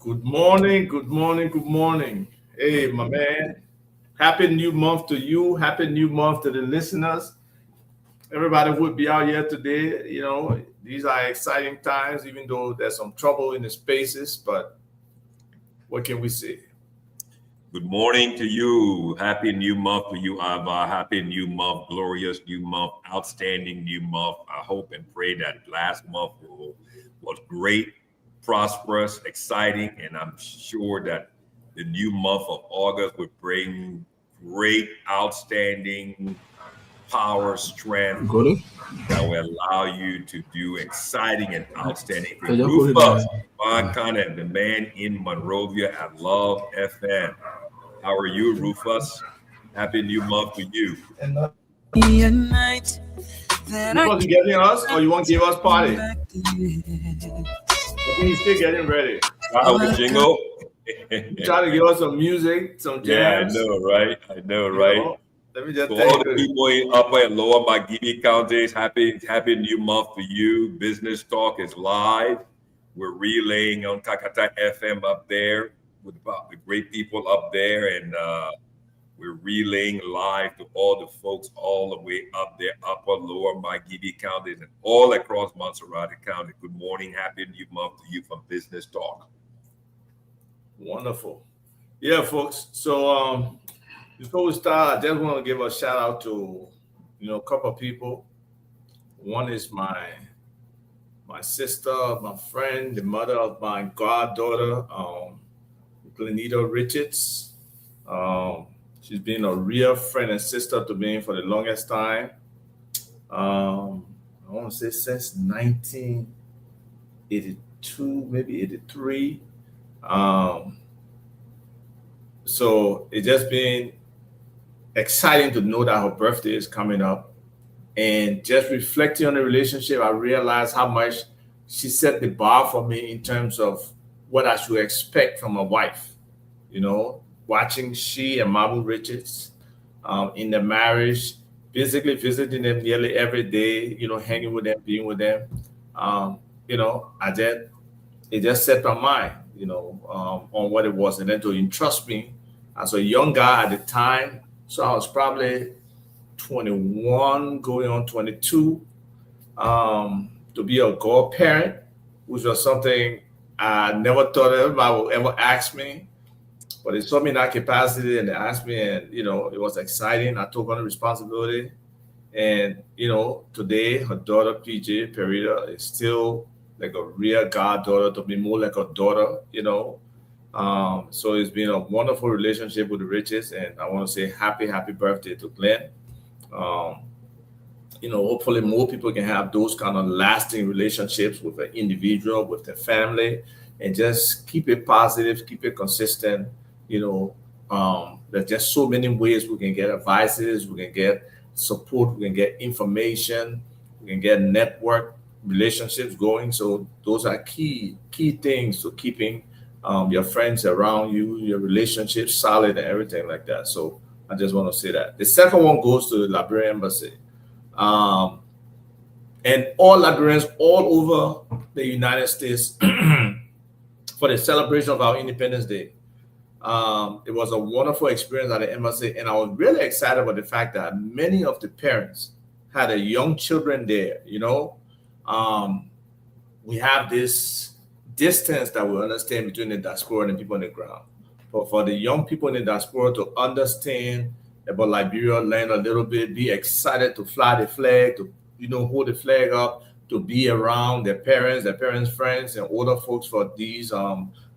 Good morning, good morning, good morning. Hey, my man. Happy new month to you. Happy new month to the listeners. Everybody would be out here today. These are exciting times, even though there's some trouble in the spaces, but what can we say? Good morning to you. Happy new month to you, Ava. Happy new month, glorious new month, outstanding new month. I hope and pray that last month was great, prosperous, exciting, and I'm sure that the new month of August would bring great, outstanding power, strength Goli? that will allow you to do exciting and outstanding things. Kaya ko rin Rufus, Von Conant, the man in Monrovia at Love FM. How are you, Rufus? Happy new month to you. Rufus, you getting us or you want to give us party? I think he's still getting ready. Wow, with jingle. Trying to give us some music, some jams. Yeah, I know, right? Let me just So tell all the you. people in upper and lower Magidi counties, happy new month to you. Business Talk is live. We're relaying on Kakata FM up there with the great people up there, and we're relaying live to all the folks all the way up there, upper, lower Magidi counties, and all across Montserrat County. Good morning, happy new month to you from Business Talk. Wonderful. Yeah, folks. So before we start, I just want to give a shout out to a couple of people. One is my sister, my friend, the mother of my goddaughter, Glenita Richards. She's been a real friend and sister to me for the longest time. I want to say since 1982, maybe 83. So it's just been exciting to know that her birthday is coming up. And just reflecting on the relationship, I realized how much she set the bar for me in terms of what I should expect from a wife. Watching she and Mabu Richards in the marriage, basically visiting them nearly every day, hanging with them, being with them. It just set my mind, on what it was. And then to entrust me as a young guy at the time. So I was probably 21, going on 22, to be a godparent, which was something I never thought anybody would ever ask me. But it saw me in that capacity and they asked me, and, it was exciting. I took on the responsibility. And, today her daughter, PJ Perita, is still like a real goddaughter to me, more like a daughter, So it's been a wonderful relationship with the Riches, and I want to say happy birthday to Glenn. Hopefully more people can have those kind of lasting relationships with an individual, with their family, and just keep it positive, keep it consistent. There's just so many ways we can get advices, we can get support, we can get information, we can get network relationships going. So those are key things to keeping your friends around you, your relationships solid and everything like that. So I just want to say that. The second one goes to the Liberian Embassy. And all Liberians all over the United States for the celebration of our Independence Day. It was a wonderful experience at the embassy, and I was really excited about the fact that many of the parents had their young children there. We have this distance that we understand between the diaspora and the people on the ground. But for the young people in the diaspora to understand about Liberia, learn a little bit, be excited to fly the flag, to hold the flag up, to be around their parents' friends, and older folks for these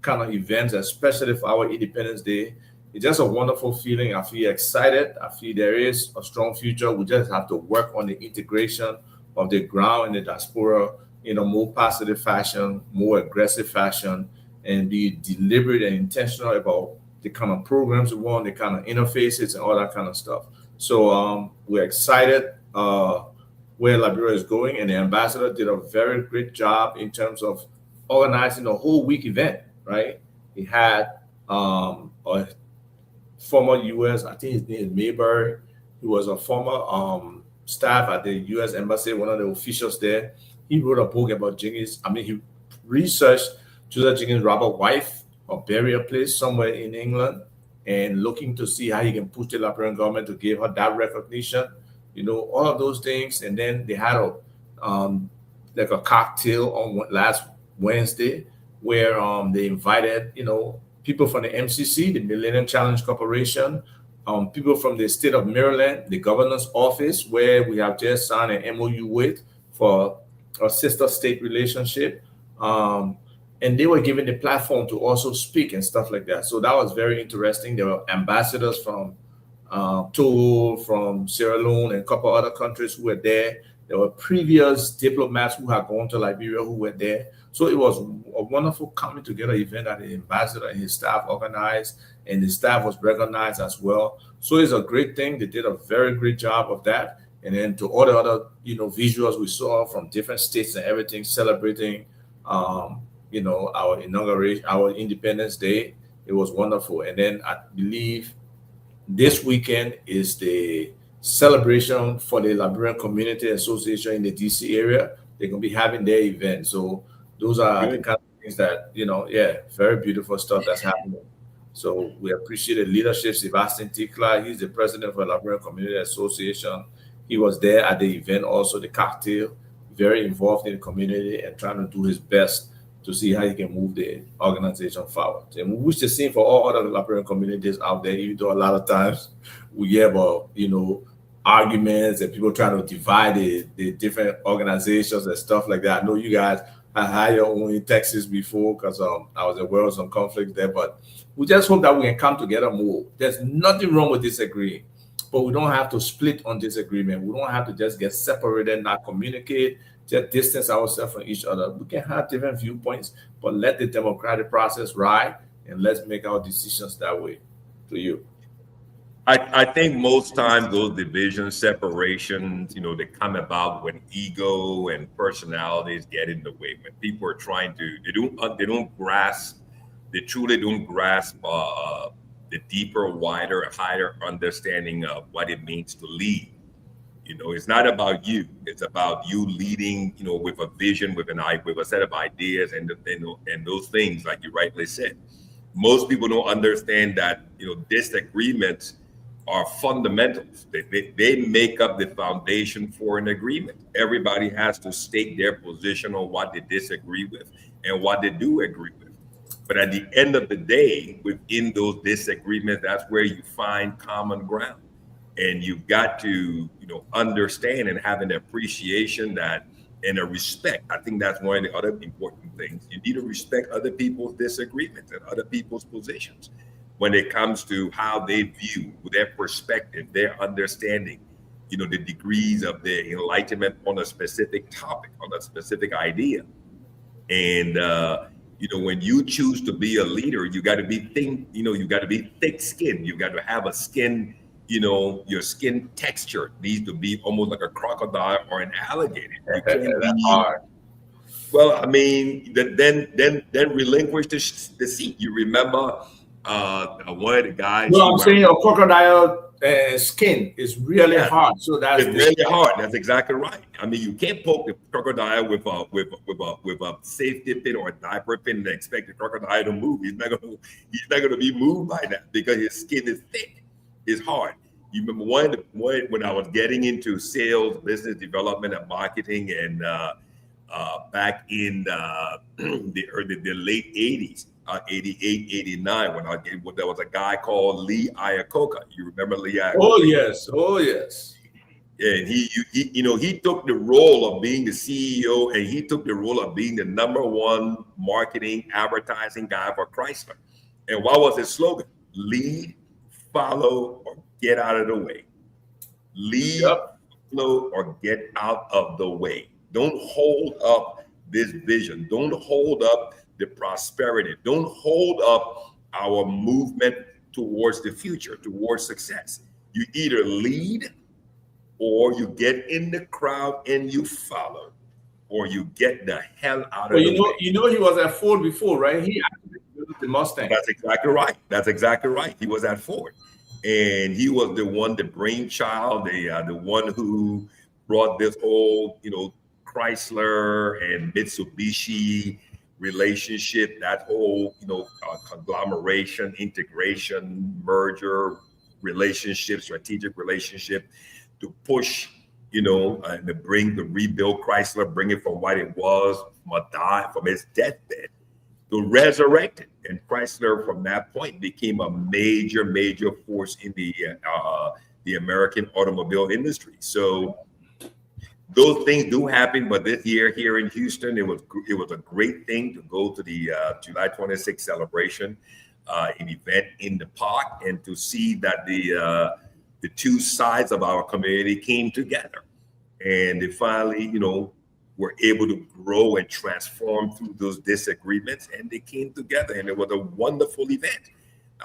kind of events, especially for our Independence Day. It's just a wonderful feeling. I feel excited. I feel there is a strong future. We just have to work on the integration of the ground and the diaspora in a more positive fashion, more aggressive fashion, and be deliberate and intentional about the kind of programs we want, the kind of interfaces, and all that kind of stuff. So we're excited where Liberia is going, and the ambassador did a very great job in terms of organizing a whole week event, right? He had a former U.S., I think his name is Mayberry. He was a former staff at the U.S. Embassy, one of the officials there. He wrote a book about Jenkins. He researched Joseph Jenkins' Robert's wife, or bury a place somewhere in England, and looking to see how he can push the Liberian government to give her that recognition. All of those things. And then they had um, like a cocktail on last Wednesday where they invited, people from the MCC, the Millennium Challenge Corporation, people from the state of Maryland, the governor's office, where we have just signed an MOU with for a sister state relationship. And they were given the platform to also speak and stuff like that. So that was very interesting. There were ambassadors from Togo, from Sierra Leone, and a couple other countries who were there. There were previous diplomats who had gone to Liberia who were there. So it was a wonderful coming together event that the ambassador and his staff organized, and the staff was recognized as well. So it's a great thing. They did a very great job of that. And then to all the other, visuals we saw from different states and everything celebrating, our inauguration, our Independence Day. It was wonderful. And then I believe this weekend is the celebration for the Liberian Community Association in the DC area. They're going to be having their event. So those are the kind of things that, very beautiful stuff that's happening. So we appreciate the leadership. Sebastian Tikla, he's the president of the Liberian Community Association. He was there at the event also, the cocktail, very involved in the community and trying to do his best to see how he can move the organization forward. And we wish the same for all other Liberian communities out there, even though a lot of times we hear about, arguments and people trying to divide the different organizations and stuff like that. I know you guys have had your own in Texas before because I was aware of some conflicts there, but we just hope that we can come together more. There's nothing wrong with disagreeing, but we don't have to split on disagreement. We don't have to just get separated, not communicate, just distance ourselves from each other. We can have different viewpoints, but let the democratic process ride and let's make our decisions that way. To you. I think most times those divisions, separations, they come about when ego and personalities get in the way. When people are trying to, they don't grasp, they truly don't grasp the deeper, wider, higher understanding of what it means to lead. It's not about you. It's about you leading, with a vision, with a set of ideas, and those things, like you rightly said. Most people don't understand that, disagreements are fundamentals. They make up the foundation for an agreement. Everybody has to state their position on what they disagree with and what they do agree with. But at the end of the day, within those disagreements, that's where you find common ground. And you've got to, understand and have an appreciation that and a respect. I think that's one of the other important things. You need to respect other people's disagreements and other people's positions when it comes to how they view their perspective, their understanding, the degrees of their enlightenment on a specific topic, on a specific idea. And when you choose to be a leader, you got to be you got to be thick-skinned. You got to have a skin. Your skin texture needs to be almost like a crocodile or an alligator. You can't be hard. Well, I mean, then relinquish the seat. You remember one of the guys. No, I'm saying a crocodile skin is really hard. So it's really hard. That's exactly right. I mean, you can't poke the crocodile with a safety pin or a diaper pin and expect the crocodile to move. He's not going to be moved by that because his skin is thick. It's hard. You remember when I was getting into sales, business development, and marketing, and back in the late 80s, 88, 89, when there was a guy called Lee Iacocca. You remember Lee Iacocca? Oh yes. And he took the role of being the CEO, and he took the role of being the #1 marketing advertising guy for Chrysler. And what was his slogan? Lead, follow, or get out of the way. Lead, follow, or get out of the way. Don't hold up this vision. Don't hold up the prosperity. Don't hold up our movement towards the future, towards success. You either lead, or you get in the crowd and you follow, or you get the hell out of the way. He was at Ford before, right? He actually built the Mustang. That's exactly right. He was at Ford. And he was the one, the brainchild, the one who brought this whole, Chrysler and Mitsubishi relationship, that whole, conglomeration, integration, merger, relationship, strategic relationship to push, and to bring the rebuild Chrysler, bring it from what it was, from its deathbed to resurrect it. And Chrysler, from that point, became a major, major force in the American automobile industry. So those things do happen, but this year here in Houston, it was a great thing to go to the July 26th celebration, an event in the park, and to see that the two sides of our community came together, and they finally, were able to grow and transform through those disagreements, and they came together, and it was a wonderful event.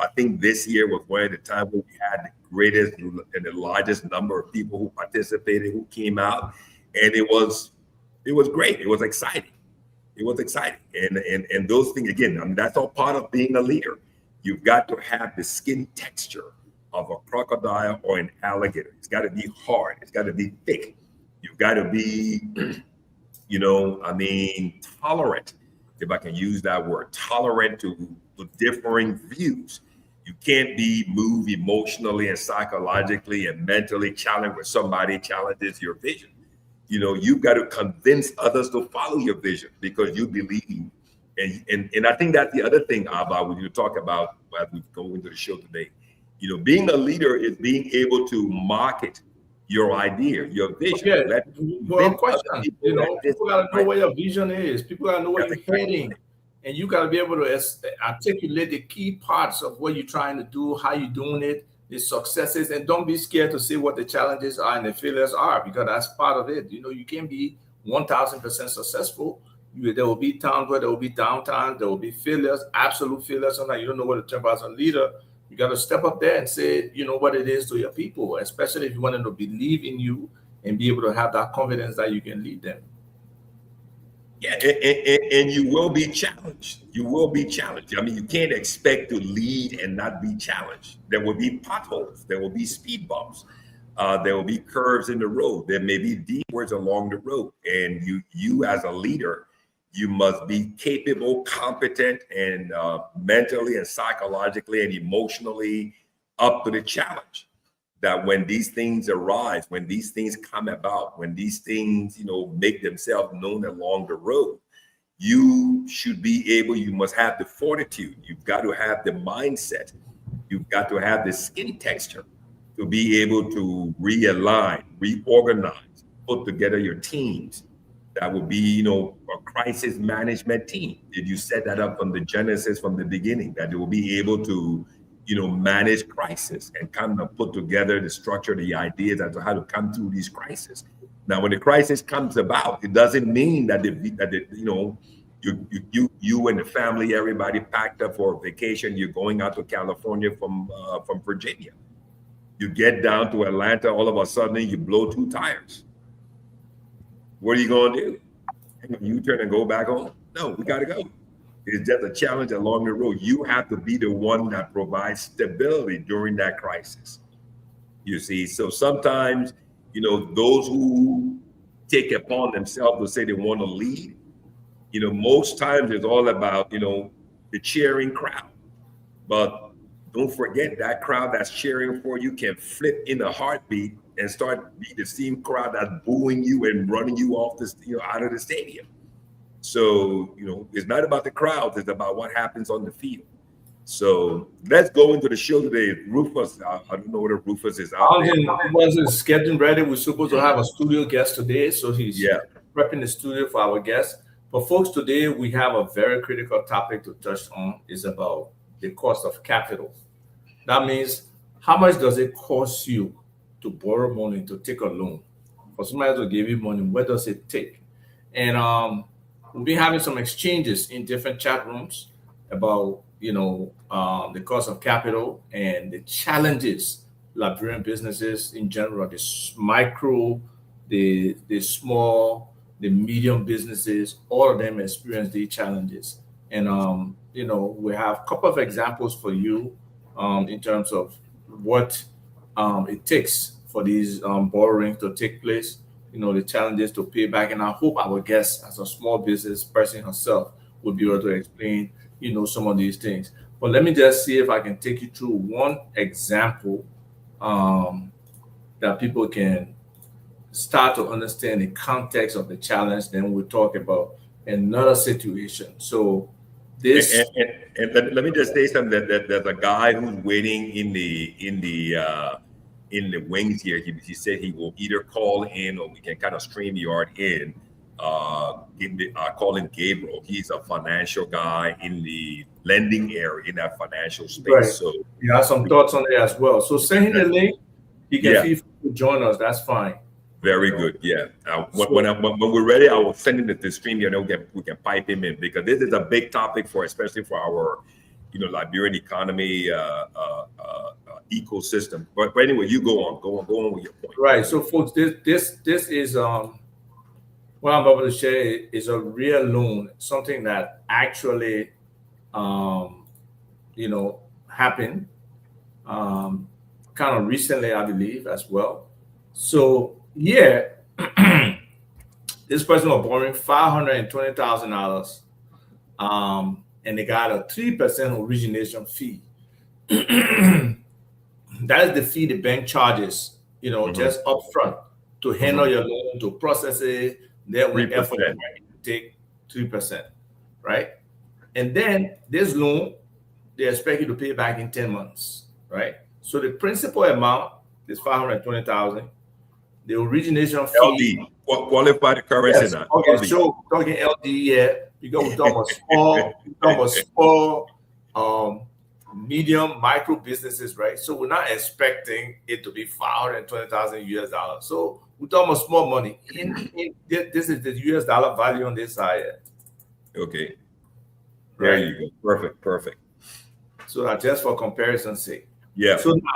I think this year was one of the times when we had the greatest and the largest number of people who participated, who came out, and it was great. It was exciting. It was exciting, and those things again. I mean, that's all part of being a leader. You've got to have the skin texture of a crocodile or an alligator. It's got to be hard. It's got to be thick. You've got to be, tolerant, if I can use that word, tolerant to differing views. You can't be moved emotionally and psychologically and mentally challenged when somebody challenges your vision. You've got to convince others to follow your vision because you believe. And I think that's the other thing, Abba, when you talk about as we go into the show today. Being a leader is being able to market your idea, your vision. Yeah, well, question. People got to know where your vision is. People got to know where you're heading. And you got to be able to articulate the key parts of what you're trying to do, how you're doing it, the successes, and don't be scared to say what the challenges are and the failures are, because that's part of it. You can't be 1,000% successful. There will be times where there will be downtimes, there will be failures, absolute failures. Sometimes you don't know what to turn as a leader. You got to step up there and say, what it is to your people, especially if you want them to believe in you and be able to have that confidence that you can lead them. Yeah, and you will be challenged. You will be challenged. I mean, you can't expect to lead and not be challenged. There will be potholes. There will be speed bumps. There will be curves in the road. There may be detours along the road. And you as a leader, you must be capable, competent, and mentally and psychologically and emotionally up to the challenge. That when these things arise, when these things come about, when these things, make themselves known along the road, you should be able, you must have the fortitude. You've got to have the mindset. You've got to have the skin texture to be able to realign, reorganize, put together your teams. That would be, a crisis management team. Did you set that up from the genesis, from the beginning, that they will be able to manage crisis and kind of put together the structure, the ideas as to how to come through these crises. Now, when the crisis comes about, it doesn't mean that you and the family, everybody packed up for a vacation. You're going out to California from Virginia. You get down to Atlanta, all of a sudden you blow 2 tires. What are you going to do? You turn and go back home? No, we got to go. It's just a challenge along the road. You have to be the one that provides stability during that crisis. You see, so sometimes, those who take upon themselves to say they want to lead, most times it's all about, the cheering crowd. But don't forget that crowd that's cheering for you can flip in a heartbeat and start be the same crowd that's booing you and running you off this, out of the stadium. So, it's not about the crowds, it's about what happens on the field. So let's go into the show today. Rufus, I don't know whether Rufus is out there. Rufus is getting ready. We're supposed to have a studio guest today, so he's prepping the studio for our guest. But folks, today we have a very critical topic to touch on. Is about the cost of capital. That means, how much does it cost you to borrow money, to take a loan? For somebody to give you money, what does it take? And we've been having some exchanges in different chat rooms about, the cost of capital and the challenges Liberian businesses in general, the micro, the small, the medium businesses, all of them experience these challenges. And, we have a couple of examples for you in terms of what it takes for these borrowing to take place, the challenges to pay back. And I hope our guest, as a small business person herself, would be able to explain, some of these things. But let me just see if I can take you through one example um, that people can start to understand the context of the challenge. Then we'll talk about another situation. So And, this, and, and, and let me just say something that there's a guy who's waiting in the wings here. He said he will either call in or we can kind of stream yard in. Call in Gabriel. He's a financial guy in the lending area in that financial space. right, So you have some thoughts on it as well. So send him the link. He can yeah, feel free to join us. That's fine. very good. Yeah. So When we're ready, I will send him the stream. We can pipe him in because this is a big topic especially for our, Liberian economy ecosystem. But anyway, you go on with your point. right. So folks, this is what I'm about to share is a real loan, something that actually um, happened kind of recently, I believe, as well. So yeah, this person was borrowing $520,000, and they got a 3% origination fee. That is the fee the bank charges, Mhm. just upfront to handle Mhm. your loan, to process it. Their own effort 3%. to take 3%, right? And then this loan, they expect you to pay back in 10 months, right? So the principal amount is 520,000. The origination fee, LD, qualified currency yes. now. Okay, LD. so talking LD here because we talking about small, medium, micro businesses, right? So we're not expecting it to be 520,000 US dollars. So we're talking about small money. This is the US dollar value on this side, Okay. There right? you go. Perfect. Perfect. So just for comparison's sake. Yeah. So now